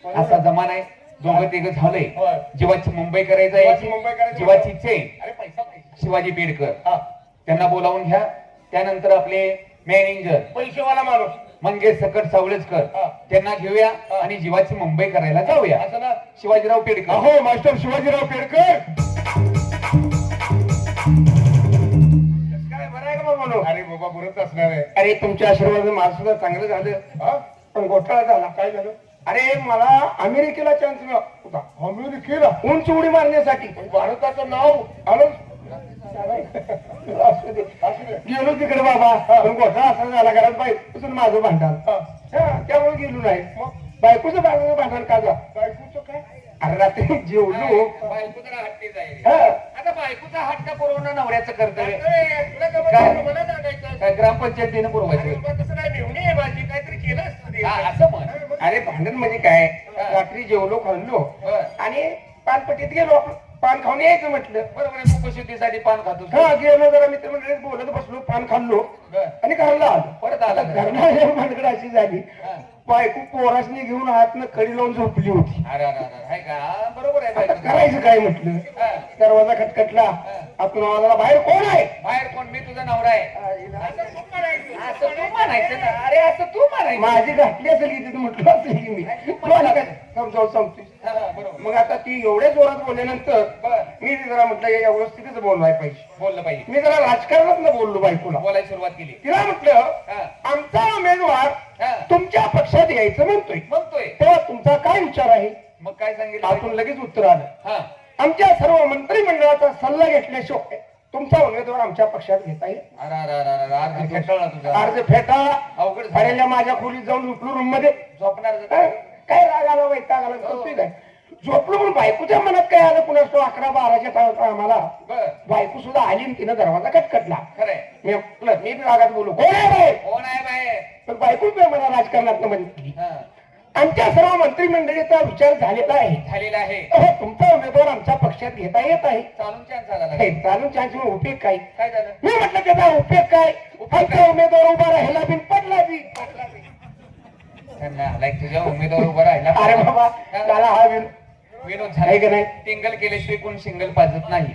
असा जमाना आहे. दोघं तिघं झालंय. होय. जीवाची मुंबई करायचं जीवाची मुंबई करायची. जीवाची इच्छा आहे. अरे पैसा पाहिजे. शिवाजी पेडकर हा त्यांना बोलावून घ्या. त्यानंतर आपले मॅनेजर पैसेवाला माणूस मंगेश सकट सावळेजकर हा. त्यांना घेऊया आणि जीवाची मुंबई करायला जाऊया. असं ना. शिवाजीराव पेडकर अहो मास्टर शिवाजीराव पेडकर काय बरं आहे का म्हणून? अरे बाबा बरंच असणार आहे. अरे तुमच्या आशीर्वादाने माझं सुद्धा चांगलं झालं. हा? पण घोटाळा झाला. काय झालं? अरे मला अमेरिकेला चान्स मिळाला होता. अमेरिकेला उंच उडी मारण्यासाठी भारताचं नाव आलं. असू दे. गेलो तिकडे बाबा. पण घोटाळा असा झाला घरात बायकोचं माझं भांडण. त्यामुळे गेलो नाही. बायकोचं भांडण का जा? बायकोचं काय? अरे रात्री जेवलो. बायको जरा हट्टी जाईल. हा. आता बायकोचा हट्ट पुरवणं नवऱ्याचं कर्तव्य. मला सांगायचं काय ग्रामपंचायतीनं पुरवायचं. तसं नाही मेहुणी आहे माझी काहीतरी केलं असतं ते. असं म्हण. अरे भांडण म्हणजे काय? रात्री जेवलो खाल्लो आणि पानपट्टीत गेलो. आपण पान खाऊन यायचं म्हटलं. बरोबर आहे. मुखशुद्धीसाठी पान खातो. हा गेलो जरा मित्रमंडळीत बोलत बसलो. पान खाल्लो आणि घरला आलो. परत आला का? घरला आल्यावर माझ्याकडे अशी झाली. बायको पोरासनी घेऊन हातनं कडी लावून झोपली होती. अरे अरे अरे हाय का? बरोबर आहे. आता बायको. करायचं काय म्हटलं. दरवाजा खटखटला. आपण आवाजाला बाहेर कोण आहे? बाहेर कोण? मी तुझा नवरा आहे. असं तू म्हणायचं ना. अरे असं तू म्हणायचं. माझी घातली असेल की तिथे म्हटलं असेल की मी तुला काय समजावून सांगतोय. हा, हा, बरोबर. मग आता ती एवढ्या जोरात बोलल्यानंतर मी जरा म्हटलं या व्यवस्थितच बोलवाय पाहिजे. बोललं पाहिजे. मी जरा राजकारणात न बोललो बायकोला. बोलायला सुरुवात केली. तिला म्हटलं हा. आमचा उमेदवार हा. तुमच्या पक्षात यायचं म्हणतोय. म्हणतोय. तेव्हा तुमचा काय विचार आहे? मग काय सांगितलं? आतून लगेच उत्तर आलं. हा. आमच्या सर्व मंत्रिमंडळाचा सल्ला घेतल्याशिवाय तुमचा उमेदवार आमच्या पक्षात घेता येईल. अरे अरे अरे अरे अर्ज फेटाळला तुझा. अर्ज फेटाळा. अवघड झालं. फाड्याच्या माझ्या खोलीत जाऊन झोपलो रूम मध्ये. झोपणार हा? काय राग आला वैताग आला करतोय काय? झोपलो म्हणून बायकोच्या मनात काय आलं कुणास तो 11-12च्या टाळता आम्हाला. बर. बायको सुद्धा आली आणि तिनं दरवाजा खटखटला. खरंय. मी म्हटलं मी बी रागात बोलू कोण आहे रे? कोण आहे बाहेर? पण बायको बी मला राजकारणात म्हणली हा. आमच्या सर्व मंत्रिमंडळीचा विचार झालेला आहे. झालेला आहे. अहो, तुमचा उमेदवार आमच्या पक्षात घेता येत आहे. चालून चान्स झाला हे नाही. चालून चान्स उपयोग काय? काय झालं? मी म्हटलं त्याचा उपयोग काय? आमचा उमेदवार उभा राहिला बिन पडला बी. त्यांना आलाय तुझ्या उमेदवार उभा राहिला. अरे बाबा त्याला हा विनोद आहे का झाला. नाही? टिंगल केल्याशिवाय कोण सिंगल पाजत नाही.